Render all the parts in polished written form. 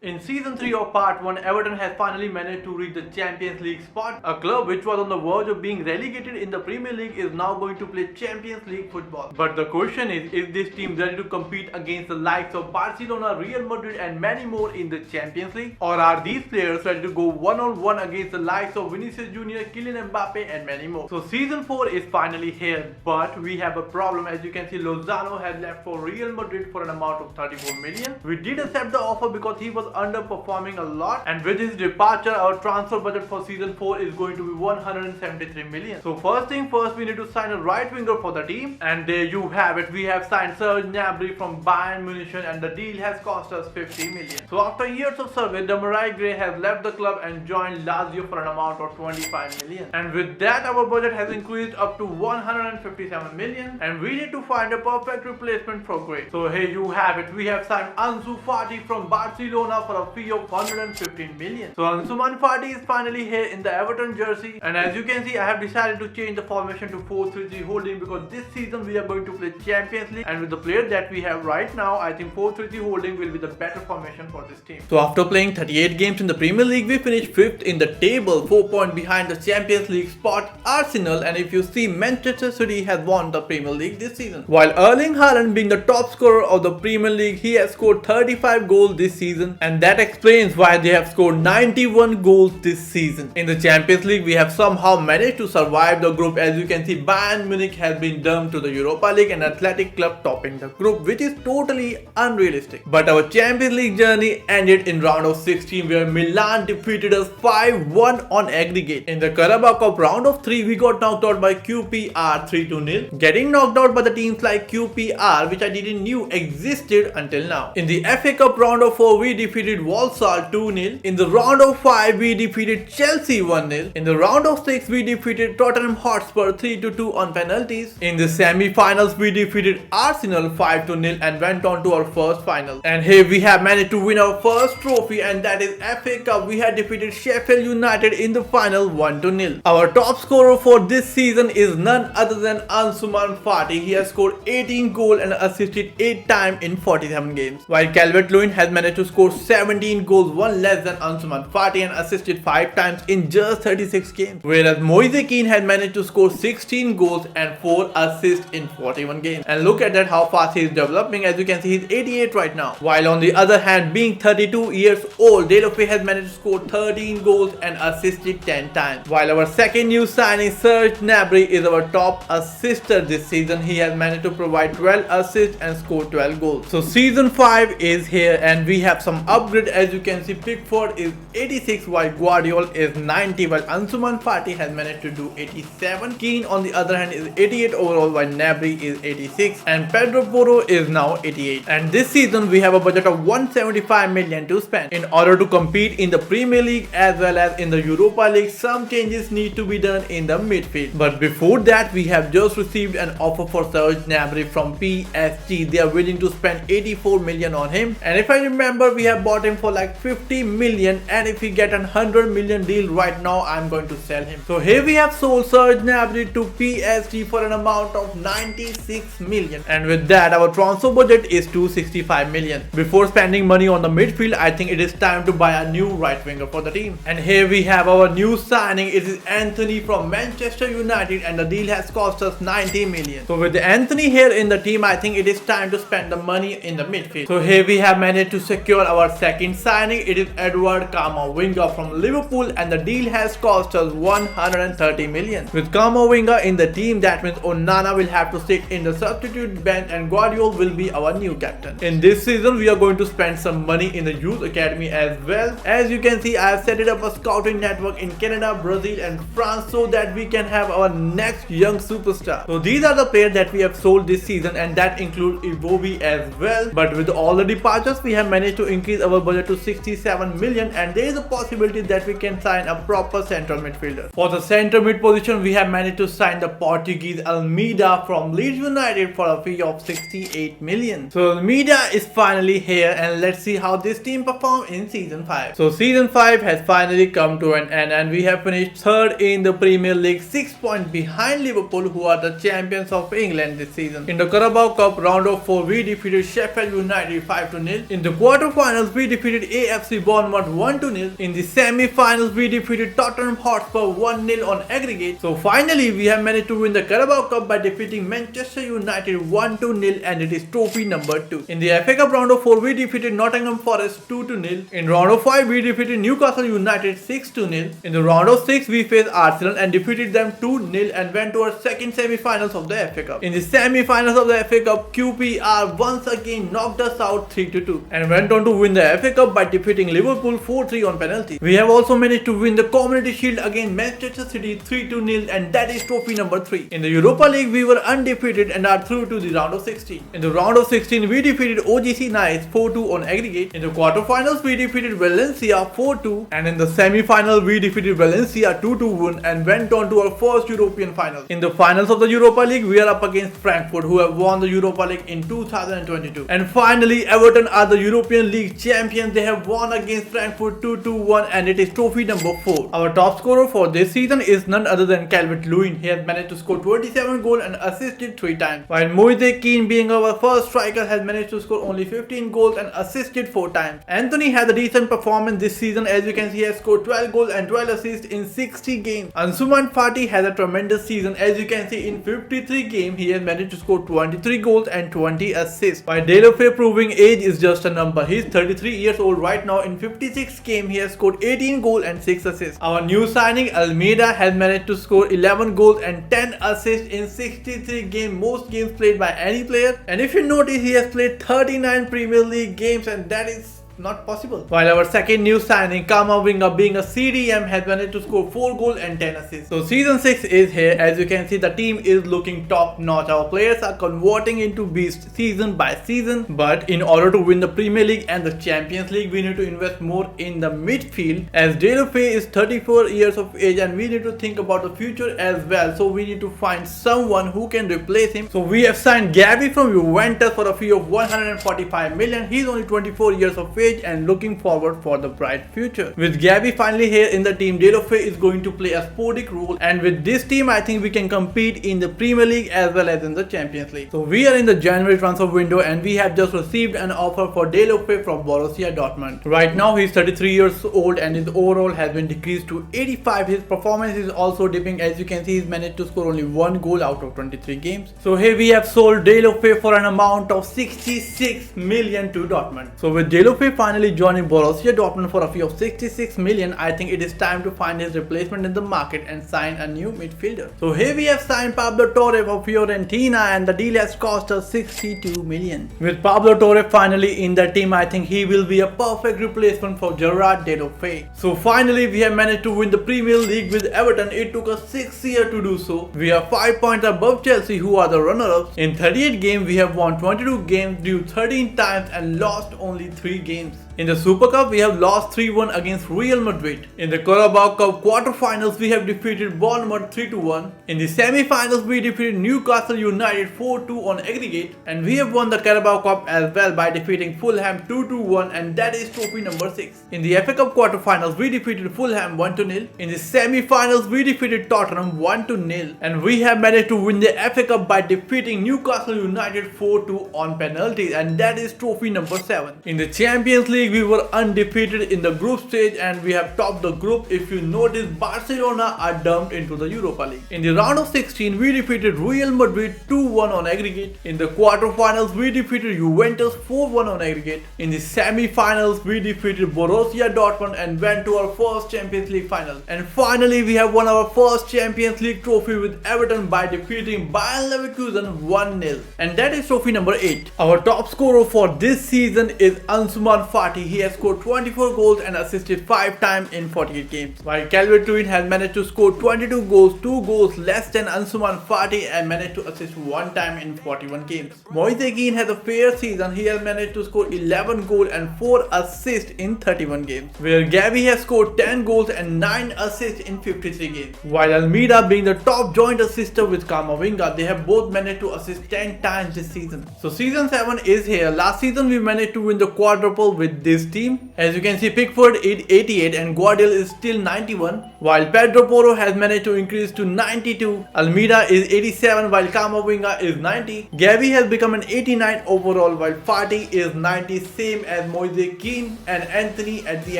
In season 3 of part 1, Everton has finally managed to reach the Champions League spot. A club which was on the verge of being relegated in the Premier League is now going to play Champions League football. But the question is this team ready to compete against the likes of Barcelona, Real Madrid and many more in the Champions League? Or are these players ready to go one-on-one against the likes of Vinicius Jr., Kylian Mbappe and many more? So season 4 is finally here, but we have a problem. As you can see, Lozano has left for Real Madrid for an amount of 34 million. We did accept the offer because he was underperforming a lot, and with his departure our transfer budget for season 4 is going to be 173 million. So first thing first, we need to sign a right winger for the team, and there you have it. We have signed Serge Gnabry from Bayern Munich and the deal has cost us 50 million. So after years of service, Demarai Gray has left the club and joined Lazio for an amount of 25 million, and with that our budget has increased up to 157 million, and we need to find a perfect replacement for Gray. So here you have it. We have signed Ansu Fati from Barcelona for a fee of 115 million. So Ansuman Fati is finally here in the Everton jersey, and as you can see, I have decided to change the formation to 4-3-3 holding because this season we are going to play Champions League, and with the player that we have right now, I think 4-3-3 holding will be the better formation for this team. So after playing 38 games in the Premier League, we finished 5th in the table, 4 points behind the Champions League spot Arsenal, and if you see, Manchester City has won the Premier League this season. While Erling Haaland being the top scorer of the Premier League, he has scored 35 goals this season, and that explains why they have scored 91 goals this season. In the Champions League, we have somehow managed to survive the group. As you can see, Bayern Munich has been dumped to the Europa League and Athletic Club topping the group, which is totally unrealistic. But our Champions League journey ended in round of 16 where Milan defeated us 5-1 on aggregate. In the Carabao Cup round of 3, we got knocked out by QPR 3-0, getting knocked out by the teams like QPR, which I didn't knew existed until now. In the FA Cup round of 4, we defeated Walsall 2-0. In the round of 5, we defeated Chelsea 1-0. In the round of 6, we defeated Tottenham Hotspur 3-2 on penalties. In the semi-finals, we defeated Arsenal 5-0 and went on to our first final. And here we have managed to win our first trophy, and that is FA Cup. We had defeated Sheffield United in the final 1-0. Our top scorer for this season is none other than Ansuman Fati. He has scored 18 goals and assisted 8 times in 47 games, while Calvert-Lewin has managed to score 17 goals, one less than Ansuman Fati, and assisted 5 times in just 36 games. Whereas Moise Kean has managed to score 16 goals and 4 assists in 41 games. And look at that, how fast he is developing. As you can see, he's 88 right now. While on the other hand, being 32 years old, Deulofeu has managed to score 13 goals and assisted 10 times. While our second new signing, Serge Gnabry, is our top assister this season. He has managed to provide 12 assists and score 12 goals. So season 5 is here, and we have some upgrade. As you can see, Pickford is 86 while Guardiola is 90, while Ansuman Fati has managed to do 87. Keane on the other hand is 88 overall, while Gnabry is 86, and Pedro Porro is now 88. And this season we have a budget of 175 million to spend. In order to compete in the Premier League as well as in the Europa League, some changes need to be done in the midfield. But before that, we have just received an offer for Serge Gnabry from PSG. They are willing to spend 84 million on him, and if I remember, we have bought him for like 50 million, and if we get an 100 million deal right now, I'm going to sell him. So here we have sold Serge Gnabry to PSG for an amount of 96 million, and with that our transfer budget is 265 million. Before spending money on the midfield, I think it is time to buy a new right winger for the team. And here we have our new signing. It is Anthony from Manchester United, and the deal has cost us 90 million. So with Anthony here in the team, I think it is time to spend the money in the midfield. So here we have managed to secure our second signing. It is Edward Camavinga from Liverpool, and the deal has cost us 130 million. With Camavinga in the team, that means Onana will have to sit in the substitute bench and Guardiola will be our new captain. In this season, we are going to spend some money in the youth academy as well. As you can see, I have set it up a scouting network in Canada, Brazil and France so that we can have our next young superstar. So these are the players that we have sold this season, and that includes Iwobi as well. But with all the departures, we have managed to increase our budget to 67 million, and there is a possibility that we can sign a proper central midfielder. For the center mid position, we have managed to sign the Portuguese Almeida from Leeds United for a fee of 68 million. So Almeida is finally here, and let's see how this team performs in season 5. So season 5 has finally come to an end, and we have finished 3rd in the Premier League, 6 points behind Liverpool, who are the champions of England this season. In the Carabao Cup round of 4, we defeated Sheffield United 5-0. In the quarterfinals, we defeated AFC Bournemouth 1-0. In the semi-finals, we defeated Tottenham Hotspur 1-0 on aggregate. So finally, we have managed to win the Carabao Cup by defeating Manchester United 1-0, and it is trophy number 2. In the FA Cup round of 4, we defeated Nottingham Forest 2-0. In round of 5, we defeated Newcastle United 6-0. In the round of 6, we faced Arsenal and defeated them 2-0 and went to our second semi-finals of the FA Cup. In the semi-finals of the FA Cup, QPR once again knocked us out 3-2 and went on to win the FA Cup by defeating Liverpool 4-3 on penalty. We have also managed to win the Community Shield against Manchester City 3-0, and that is trophy number 3. In the Europa League, we were undefeated and are through to the round of 16. In the round of 16, we defeated OGC Nice 4-2 on aggregate. In the quarterfinals, we defeated Valencia 4-2, and in the semi-final, we defeated Valencia 2-1 and went on to our first European final. In the finals of the Europa League, we are up against Frankfurt, who have won the Europa League in 2022. And finally, Everton are the European League champions. They have won against Frankfurt 2-1, and it is trophy number 4. Our top scorer for this season is none other than Calvert-Lewin. He has managed to score 27 goals and assisted 3 times, while Moise Kean, being our first striker, has managed to score only 15 goals and assisted 4 times. Anthony has a decent performance this season. As you can see, he has scored 12 goals and 12 assists in 60 games. Ansuman Fati has a tremendous season. As you can see, in 53 games, he has managed to score 23 goals and 20 assists. While Deulofeu, proving age is just a number. He is 33 years old right now. In 56 games, he has scored 18 goals and 6 assists. Our new signing, Almeida, has managed to score 11 goals and 10 assists in 63 games, most games played by any player. And if you notice, he has played 39 Premier League games, and that is not possible. While our second new signing, Kamavinga, being a CDM, has managed to score 4 goals and 10 assists. So season 6 is here. As you can see, the team is looking top notch. Our players are converting into beasts season by season. But in order to win the Premier League and the Champions League, we need to invest more in the midfield, as Deulofeu is 34 years of age and we need to think about the future as well. So we need to find someone who can replace him. So we have signed Gabby from Juventus for a fee of 145 million. He's only 24 years of age and looking forward for the bright future. With Gabby finally here in the team, Deulofeu is going to play a sporadic role, and with this team, I think we can compete in the Premier League as well as in the Champions League. So we are in the January transfer window and we have just received an offer for Deulofeu from Borussia Dortmund. Right now he's 33 years old and his overall has been decreased to 85. His performance is also dipping. As you can see, he's managed to score only 1 goal out of 23 games. So here we have sold Deulofeu for an amount of 66 million to Dortmund. So with Deulofeu finally joining Borussia Dortmund for a fee of 66 million, I think it is time to find his replacement in the market and sign a new midfielder. So here we have signed Pablo Torre for Fiorentina, and the deal has cost us 62 million. With Pablo Torre finally in the team, I think he will be a perfect replacement for Gerard Deulofeu. So finally we have managed to win the Premier League with Everton. It took us 6 years to do so. We are 5 points above Chelsea, who are the runners-ups. In 38 games, we have won 22 games, drew 13 times and lost only 3 games. In the Super Cup, we have lost 3-1 against Real Madrid. In the Carabao Cup quarterfinals, we have defeated Bournemouth 3-1. In the semi-finals, we defeated Newcastle United 4-2 on aggregate. And we have won the Carabao Cup as well by defeating Fulham 2-1, and that is trophy number 6. In the FA Cup quarterfinals, we defeated Fulham 1-0. In the semi-finals, we defeated Tottenham 1-0. And we have managed to win the FA Cup by defeating Newcastle United 4-2 on penalties, and that is trophy number 7. In the Champions League, we were undefeated in the group stage and we have topped the group. If you notice, Barcelona are dumped into the Europa League. In the round of 16, we defeated Real Madrid 2-1 on aggregate. In the quarterfinals, we defeated Juventus 4-1 on aggregate. In the semi-finals, we defeated Borussia Dortmund and went to our first Champions League final. And finally, we have won our first Champions League trophy with Everton by defeating Bayern Leverkusen 1-0. And that is trophy number 8. Our top scorer for this season is Ansuman Fati. He has scored 24 goals and assisted 5 times in 48 games. While Calvert-Lewin has managed to score 22 goals, 2 goals less than Ansuman Fati, and managed to assist 1 time in 41 games. Moise Kean has a fair season. He has managed to score 11 goals and 4 assists in 31 games. Where Gabby has scored 10 goals and 9 assists in 53 games. While Almeida, being the top joint assister with Kamavinga, they have both managed to assist 10 times this season. So season 7 is here. Last season we managed to win the quadruple with this team? As you can see, Pickford is 88 and Guardiola is still 91, while Pedro Porro has managed to increase to 92. Almeida is 87 while Camavinga is 90. Gavi has become an 89 overall while Fati is 90, same as Moise Kean, and Anthony at the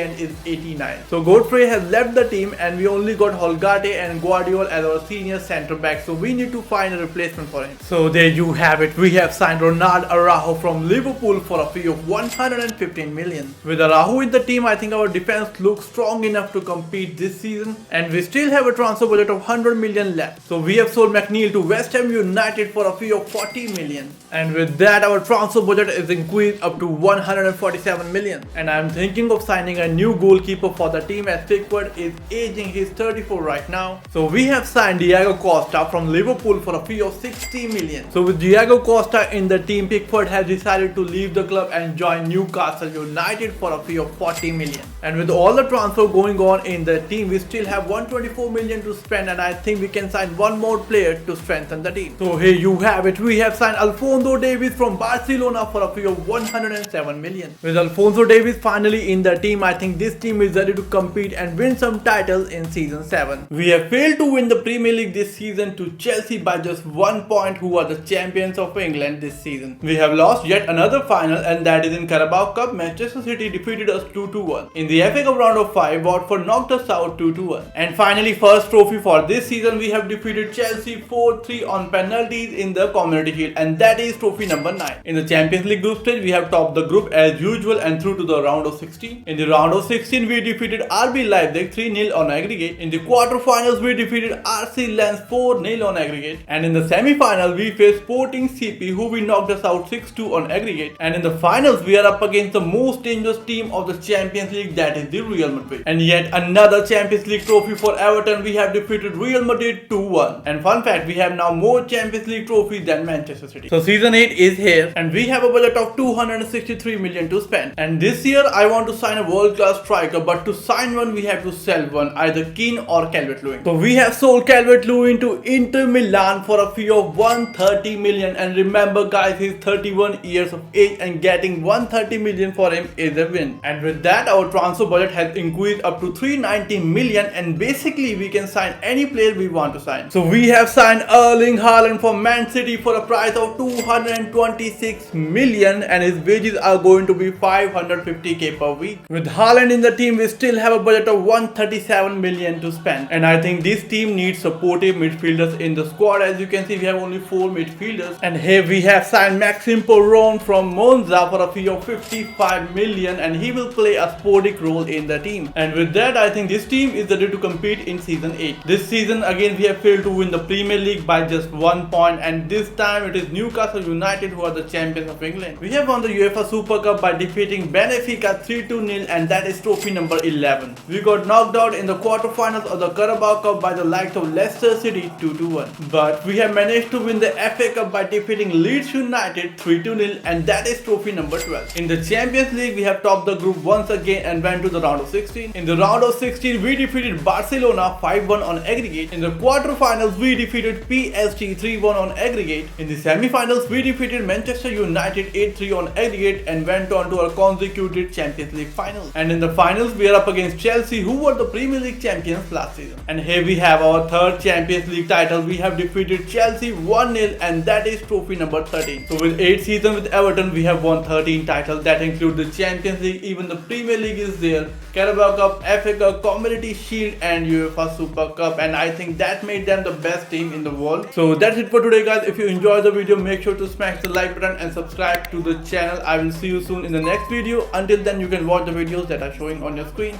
end is 89. So Godfrey has left the team and we only got Holgate and Guardiola as our senior centre back, so we need to find a replacement for him. So there you have it, we have signed Ronald Araujo from Liverpool for a fee of 115 million. With Araujo in the team, I think our defense looks strong enough to compete this season, and we still have a transfer budget of 100 million left. So we have sold McNeil to West Ham United for a fee of 40 million, and with that our transfer budget is increased up to 147 million. And I am thinking of signing a new goalkeeper for the team as Pickford is aging, he's 34 right now. So we have signed Diego Costa from Liverpool for a fee of 60 million. So with Diego Costa in the team, Pickford has decided to leave the club and join Newcastle United for a fee of 40 million. And with all the transfer going on in the team, we still have 124 million to spend, and I think we can sign one more player to strengthen the team. So here you have it, we have signed Alphonso Davies from Barcelona for a fee of 107 million. With Alphonso Davies finally in the team, I think this team is ready to compete and win some titles in season 7. We have failed to win the Premier League this season to Chelsea by just 1 point, who are the champions of England this season. We have lost yet another final, and that is in Carabao Cup. Manchester City defeated us 2-1. In the FA Cup round of 5, Watford knocked us out 2-1. And finally, first trophy for this season, we have defeated Chelsea 4-3 on penalties in the Community Shield, and that is trophy number 9. In the Champions League group stage, we have topped the group as usual and through to the round of 16. In the round of 16, we defeated RB Leipzig 3-0 on aggregate. In the quarterfinals, we defeated RC Lens 4-0 on aggregate. And in the semi-final, we faced Sporting CP, who we knocked us out 6-2 on aggregate. And in the finals, we are up against the most dangerous team of the Champions League, that is the Real Madrid. And yet another Champions League trophy for Everton, we have defeated Real Madrid 2-1. And fun fact, we have now more Champions League trophies than Manchester City. So season 8 is here and we have a budget of 263 million to spend. And this year I want to sign a world-class striker, but to sign one we have to sell one, either Keane or Calvert-Lewin. So we have sold Calvert-Lewin to Inter Milan for a fee of 130 million, and remember guys, he's 31 years of age and getting 130 million for him is a win. And with that our transfer budget has increased up to 390 million, and basically we can sign any player we want to sign. So we have signed Erling Haaland from Man City for a price of 226 million, and his wages are going to be 550k per week. With Haaland in the team, we still have a budget of 137 million to spend, and I think this team needs supportive midfielders in the squad. As you can see, we have only 4 midfielders, and here we have signed Maxime Perron from Monza for a fee of 55 million, and he will play a sporadic role in the team. And with that, I think this team is ready to compete in season 8. This season again we have failed to win the Premier League by just 1 point, and this time it is Newcastle United who are the champions of England. We have won the UEFA Super Cup by defeating Benfica 3-0, and that is trophy number 11. We got knocked out in the quarterfinals of the Carabao Cup by the likes of Leicester City 2-1. But we have managed to win the FA Cup by defeating Leeds United 3-0, and that is trophy number 12. In the Champions League, we have topped the group once again and went to the round of 16. In the round of 16, we defeated Barcelona 5-1 on aggregate. In the quarterfinals, we defeated PSG 3-1 on aggregate. In the semi-finals, we defeated Manchester United 8-3 on aggregate and went on to our consecutive Champions League finals. And in the finals, we are up against Chelsea, who were the Premier League champions last season. And here we have our third Champions League title. We have defeated Chelsea 1-0, and that is trophy number 13. So with 8 seasons with Everton, we have won 13 titles. That include the Champions League, even the Premier League is there, Carabao Cup, FA Cup, Community Shield and UEFA Super Cup, and I think that made them the best team in the world. So that's it for today guys. If you enjoyed the video, make sure to smash the like button and subscribe to the channel. I will see you soon in the next video. Until then, you can watch the videos that are showing on your screen.